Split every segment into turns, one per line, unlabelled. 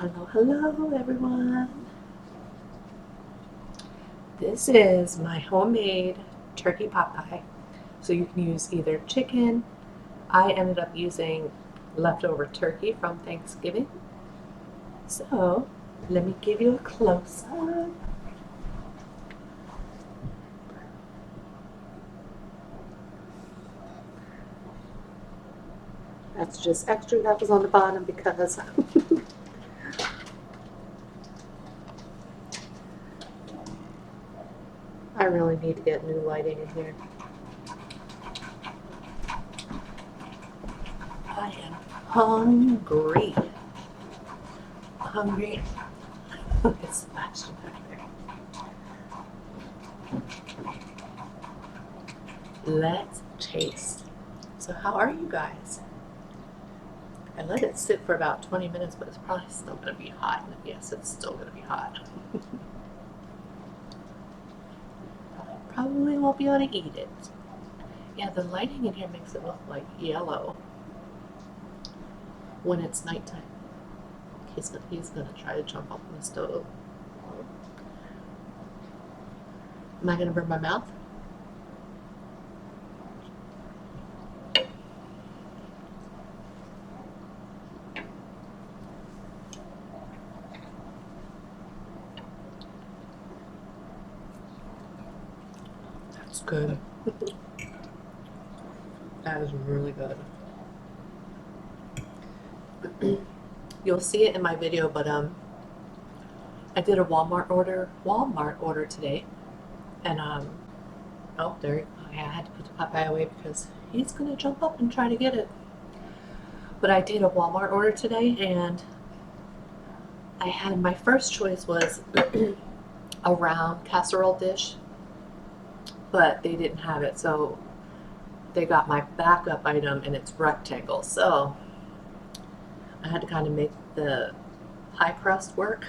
Hello, hello everyone. This is my homemade turkey pot pie. So you can use either chicken. I ended up using leftover turkey from Thanksgiving. So let me give you a close up. That's just extra that was on the bottom because I really need to get new lighting in here. I am hungry. Hungry. It's Sebastian back there. Let's taste. So how are you guys? I let it sit for about 20 minutes, but it's probably still going to be hot. Yes, it's still going to be hot. Probably won't be able to eat it. Yeah, the lighting in here makes it look like yellow when it's nighttime. He's going to try to jump up on the stove. Am I going to burn my mouth? That's good. That is really good. You'll see it in my video, but I did a Walmart order today, and oh, there I had to put the pot pie away because he's gonna jump up and try to get it. But I did a Walmart order today, and I had my first choice was a round casserole dish, but they didn't have it, so they got my backup item, and it's rectangle. So I had to kind of make the pie crust work,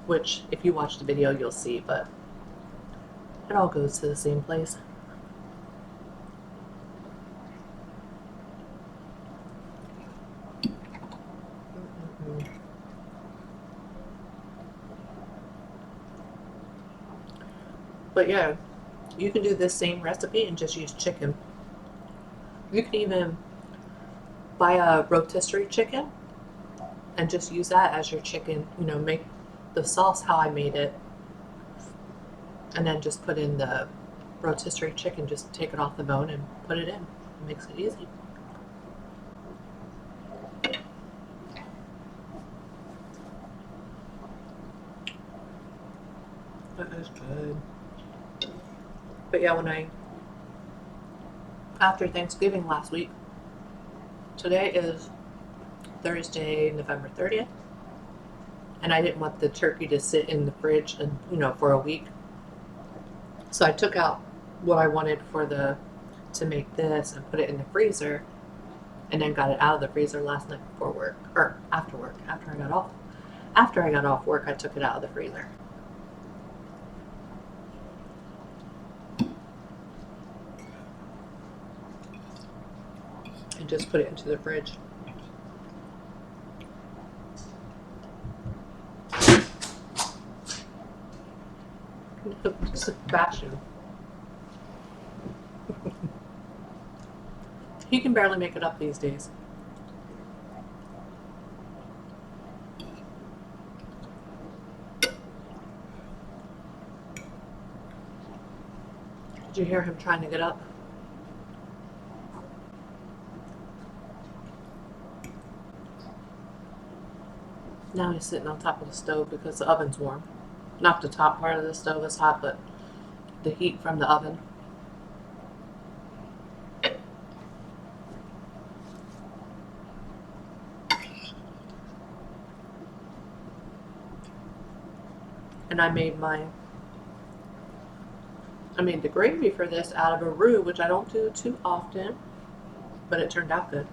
which if you watch the video you'll see, but it all goes to the same place. But yeah, you can do this same recipe and just use chicken. You can even buy a rotisserie chicken and just use that as your chicken. You know, make the sauce how I made it, and then just put in the rotisserie chicken. Just take it off the bone and put it in. It makes it easy. That is good. But yeah, after Thanksgiving last week, today is Thursday, November 30th, and I didn't want the turkey to sit in the fridge and for a week. So I took out what I wanted to make this and put it in the freezer, and then got it out of the freezer last night before work, or after work, after I got off work, I took it out of the freezer. And just put it into the fridge. Sebastian. He can barely make it up these days. Did you hear him trying to get up? Now he's sitting on top of the stove because the oven's warm. Not the top part of the stove is hot, but the heat from the oven. And I made the gravy for this out of a roux, which I don't do too often, but it turned out good.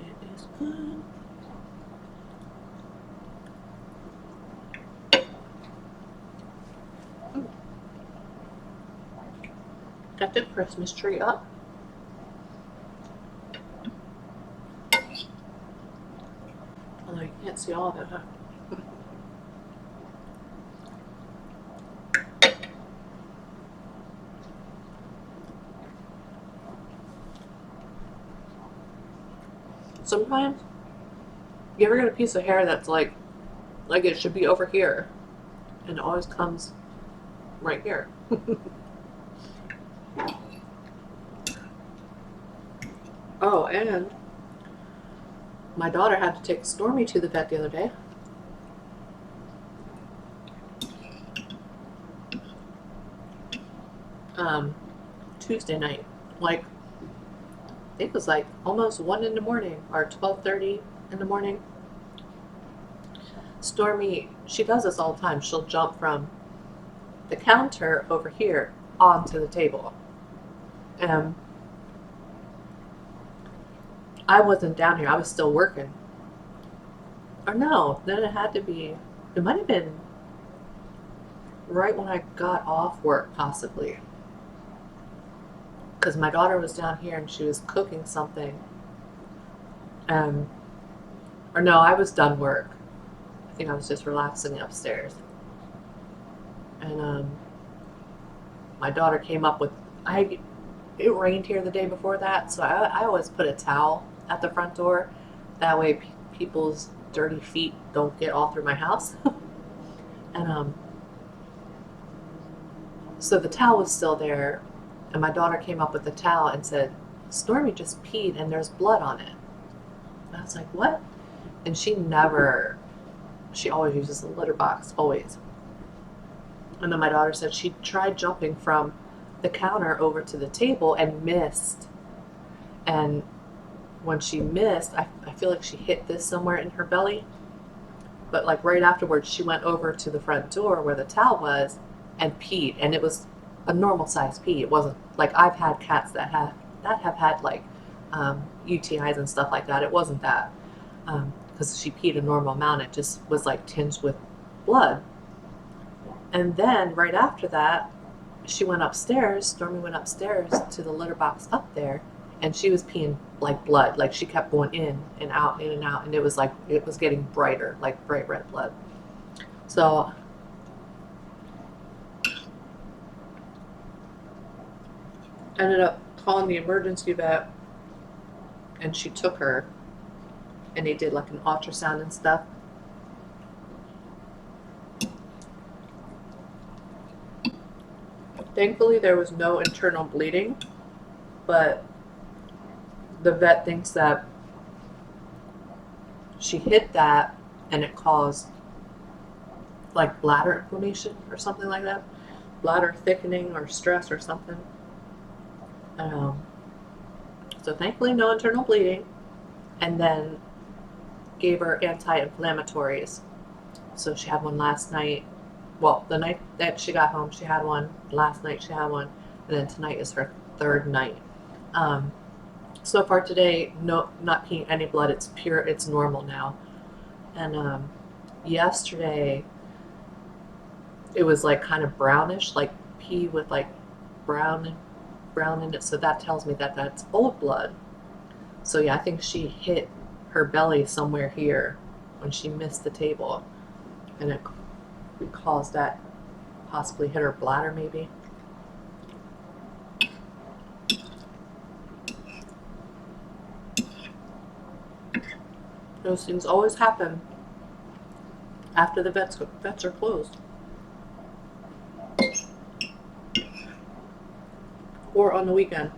It is good. Got the Christmas tree up. Although you can't see all of it, huh? Sometimes you ever get a piece of hair that's like it should be over here, and it always comes right here. Oh, and my daughter had to take Stormy to the vet the other day. Tuesday night. Like, it was like almost 1 in the morning or 12:30 in the morning. Stormy, she does this all the time. She'll jump from the counter over here onto the table. And I wasn't down here. I was still working. Or no, then it had to be, it might have been right when I got off work, possibly. Because my daughter was down here and she was cooking something. Or no, I was done work. I think I was just relaxing upstairs. And my daughter came up with, it rained here the day before that, so I always put a towel at the front door. That way people's dirty feet don't get all through my house. And so the towel was still there, and my daughter came up with the towel and said, Stormy just peed and there's blood on it. And I was like, what? And she always uses the litter box, always. And then my daughter said she tried jumping from the counter over to the table and missed. And when she missed, I feel like she hit this somewhere in her belly. But like right afterwards, she went over to the front door where the towel was and peed. And it was a normal size pee. It wasn't like, I've had cats that have had like UTIs and stuff like that. It wasn't that. Because she peed a normal amount. It just was like tinged with blood. And then right after that, she went upstairs. Stormy went upstairs to the litter box up there, and she was peeing like blood. Like she kept going in and out, and it was like it was getting brighter, like bright red blood. So I ended up calling the emergency vet, and she took her, and they did like an ultrasound and stuff. Thankfully, there was no internal bleeding, but the vet thinks that she hit that and it caused like bladder inflammation or something like that, bladder thickening or stress or something. So thankfully, no internal bleeding, and then gave her anti-inflammatories. So she had one last night. Well, the night that she got home, she had one. Last night she had one, and then tonight is her third night. So far today, no, not peeing any blood. It's pure. It's normal now. And yesterday, it was like kind of brownish, like pee with like brown in it. So that tells me that that's old blood. So yeah, I think she hit her belly somewhere here when she missed the table, and it caused that, possibly hit her bladder maybe. Those things always happen after the vets are closed, or on the weekend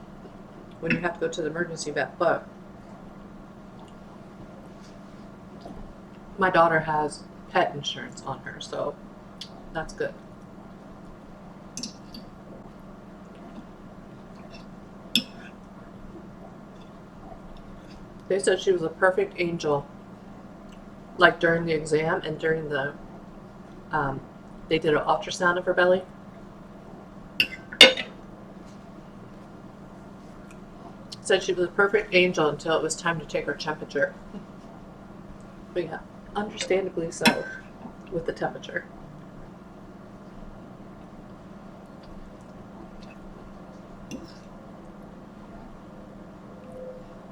when you have to go to the emergency vet. But my daughter has pet insurance on her, so that's good. They said she was a perfect angel, like during the exam and during the they did an ultrasound of her belly. Said she was a perfect angel until it was time to take her temperature. But yeah, understandably so with the temperature.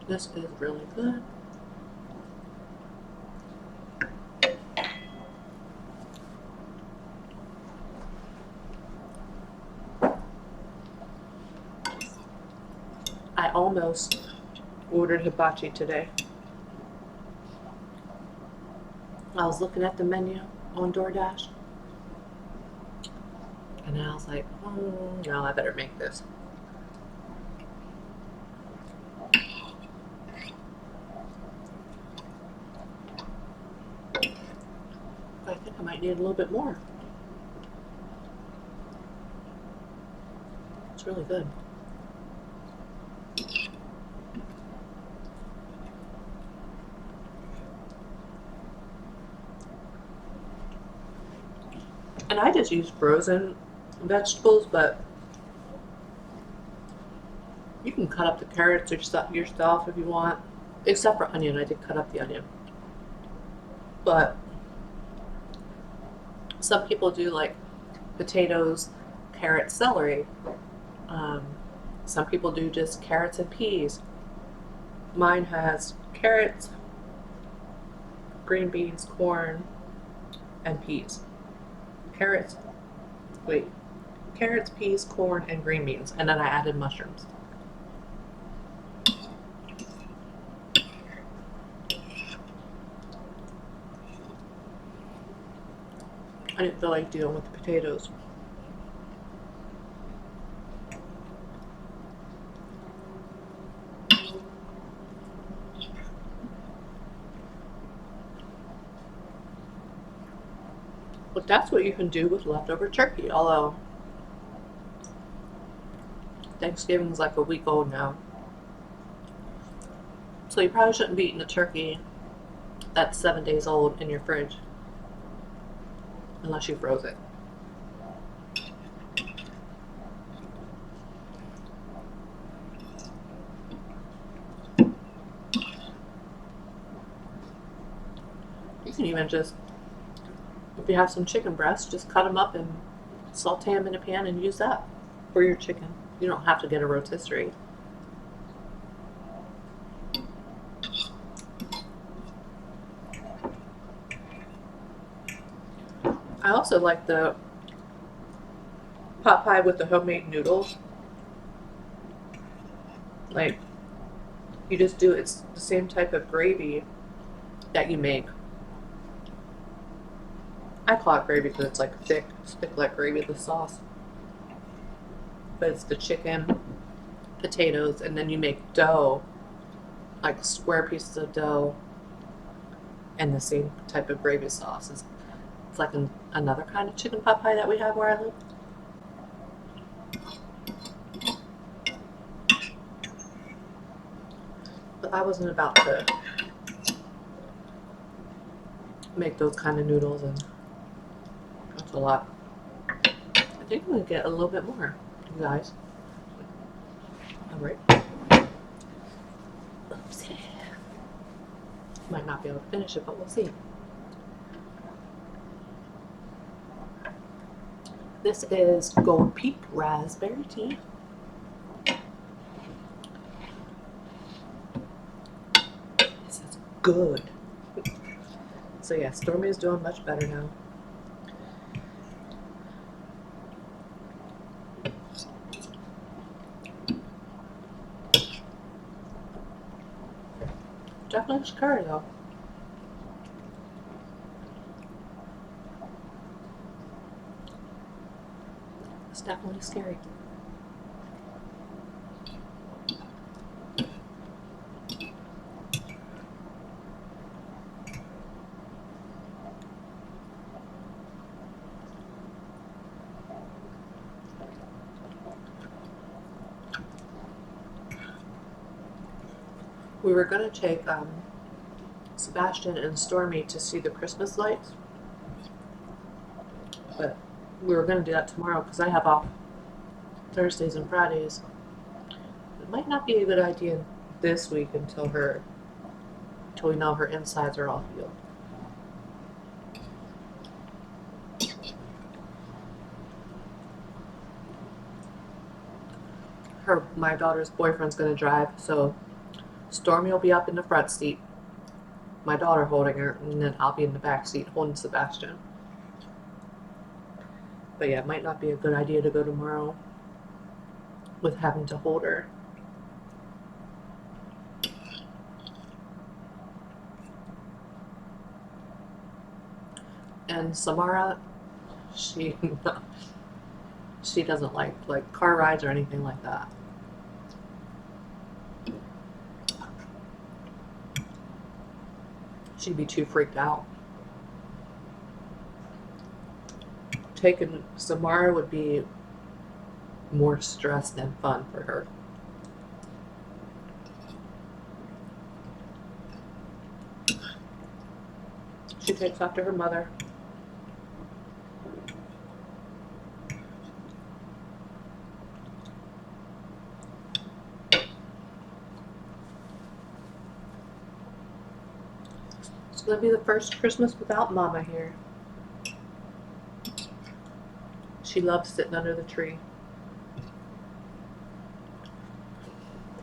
This is really good. I almost ordered hibachi today. I was looking at the menu on DoorDash, and I was like, no, I better make this. I think I might need a little bit more. It's really good. And I just use frozen vegetables, but you can cut up the carrots yourself if you want. Except for onion, I did cut up the onion. But some people do like potatoes, carrots, celery. Some people do just carrots and peas. Mine has carrots, green beans, corn, and peas. Carrots, peas, corn, and green beans. And then I added mushrooms. I didn't feel like dealing with the potatoes. But that's what you can do with leftover turkey, although Thanksgiving's like a week old now. So you probably shouldn't be eating a turkey that's 7 days old in your fridge. Unless you froze it. You can even just, if you have some chicken breasts, just cut them up and saute them in a pan and use that for your chicken. You don't have to get a rotisserie. I also like the pot pie with the homemade noodles. Like, you just do, it's the same type of gravy that you make. I call it gravy because it's like thick like gravy, the sauce. But it's the chicken, potatoes, and then you make dough, like square pieces of dough, and the same type of gravy sauce. It's like another kind of chicken pot pie that we have where I live. But I wasn't about to make those kind of noodles, and that's a lot. I think I'm gonna get a little bit more, you guys. All right. Oopsie. Might not be able to finish it, but we'll see. This is Gold Peak Raspberry Tea. This is good. So yeah, Stormy is doing much better now. Definitely scary though. It's definitely scary. We were gonna take Sebastian and Stormy to see the Christmas lights, but we were gonna do that tomorrow because I have off Thursdays and Fridays. It might not be a good idea this week until we know her insides are all healed. my daughter's boyfriend's gonna drive, so Stormy will be up in the front seat, my daughter holding her, and then I'll be in the back seat holding Sebastian. But yeah, it might not be a good idea to go tomorrow with having to hold her. And Samara, she doesn't like car rides or anything like that. She'd be too freaked out. Taking Samara would be more stress than fun for her. She takes after her mother. It's gonna be the first Christmas without Mama here. She loves sitting under the tree.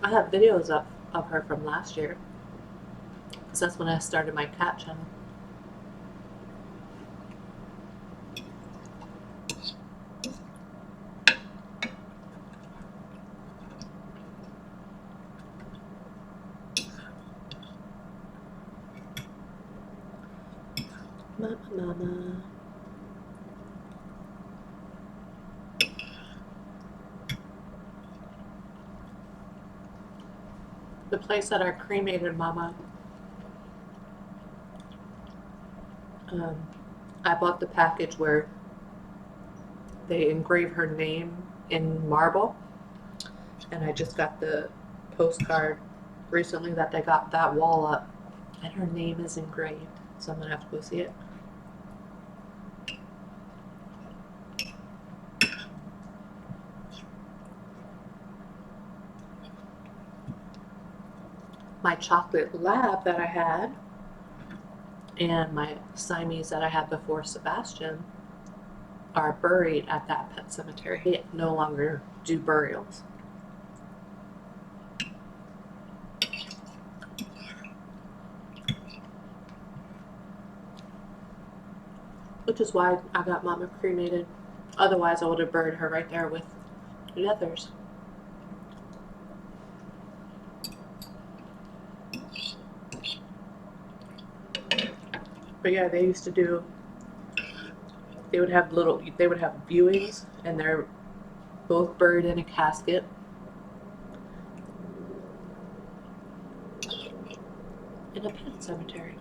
I have videos of her from last year, because that's when I started my cat channel. Mama. The place that I cremated Mama, I bought the package where they engrave her name in marble, and I just got the postcard recently that they got that wall up, and her name is engraved, so I'm gonna have to go see it. My chocolate lab that I had and my Siamese that I had before Sebastian are buried at that pet cemetery. They no longer do burials. Which is why I got Mama cremated. Otherwise, I would have buried her right there with the others. But yeah, they used to do, they would have viewings, and they're both buried in a casket. In a pet cemetery.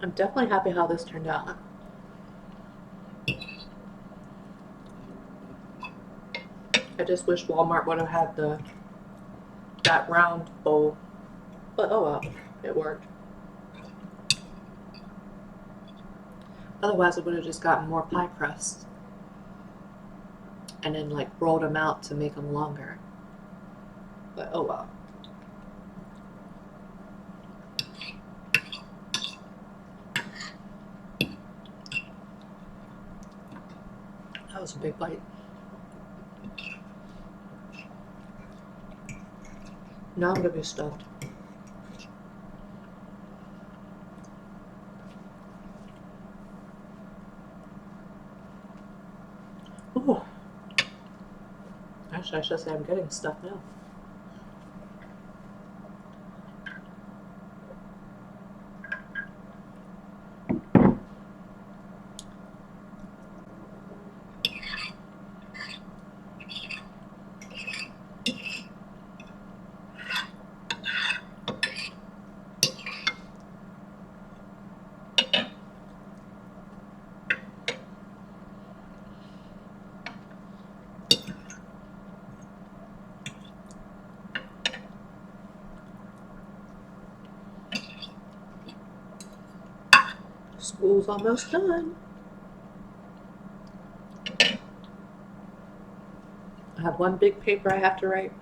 I'm definitely happy how this turned out. I just wish Walmart would have had that round bowl. But oh well, it worked. Otherwise, I would have just gotten more pie crust and then like rolled them out to make them longer. But oh well. That was a big bite. Now I'm gonna be stuffed. Ooh. Actually, I should say I'm getting stuffed now. School's almost done. I have one big paper I have to write.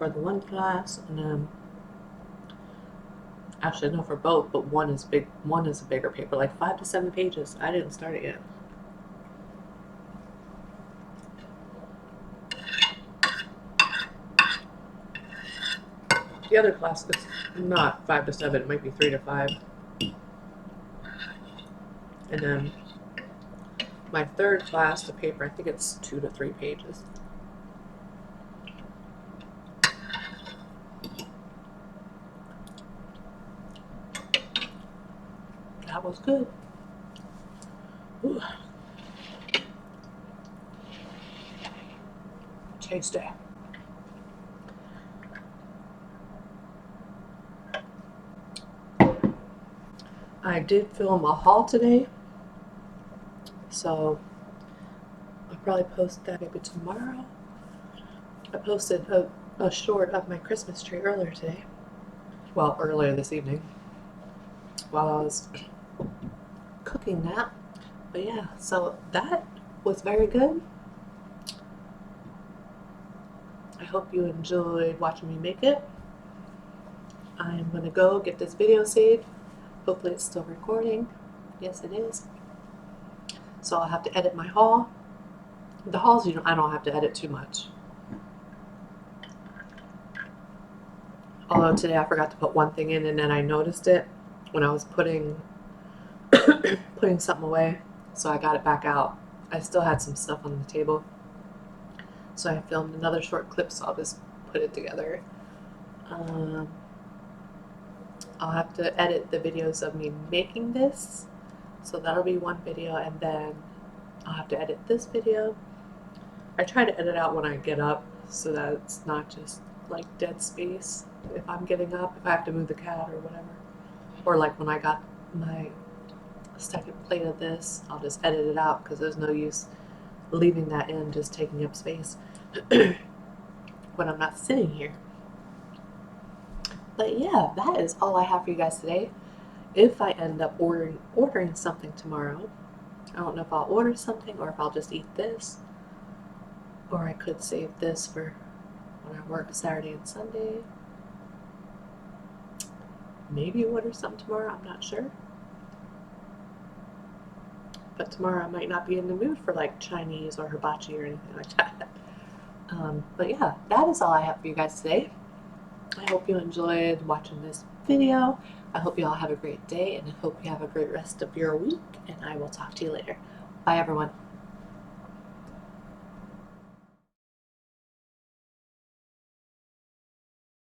for the one class, and then actually no, for both, but one is big. One is a bigger paper, like 5 to 7 pages. I didn't start it yet. The other class is not 5 to 7. It might be 3 to 5. And then my third class, the paper, I think it's 2 to 3 pages. That was good. Ooh. Tasty. I did film a haul today, so I'll probably post that maybe tomorrow. I posted a short of my Christmas tree earlier today. Well, earlier this evening while I was cooking that. But yeah, so that was very good. I hope you enjoyed watching me make it. I'm going to go get this video saved. Hopefully it's still recording. Yes, it is. So I'll have to edit my haul. The hauls, I don't have to edit too much. Although today I forgot to put one thing in, and then I noticed it when I was putting something away. So I got it back out. I still had some stuff on the table. So I filmed another short clip, so I'll just put it together. I'll have to edit the videos of me making this, so that'll be one video, and then I'll have to edit this video. I try to edit out when I get up so that it's not just like dead space if I'm getting up, if I have to move the cat or whatever. Or like when I got my second plate of this, I'll just edit it out because there's no use leaving that in just taking up space when I'm not sitting here. But yeah, that is all I have for you guys today. If I end up ordering something tomorrow, I don't know if I'll order something or if I'll just eat this. Or I could save this for when I work Saturday and Sunday. Maybe order something tomorrow, I'm not sure. But tomorrow I might not be in the mood for like Chinese or hibachi or anything like that. But yeah, that is all I have for you guys today. I hope you enjoyed watching this video. I hope you all have a great day, and I hope you have a great rest of your week, and I will talk to you later. Bye, everyone.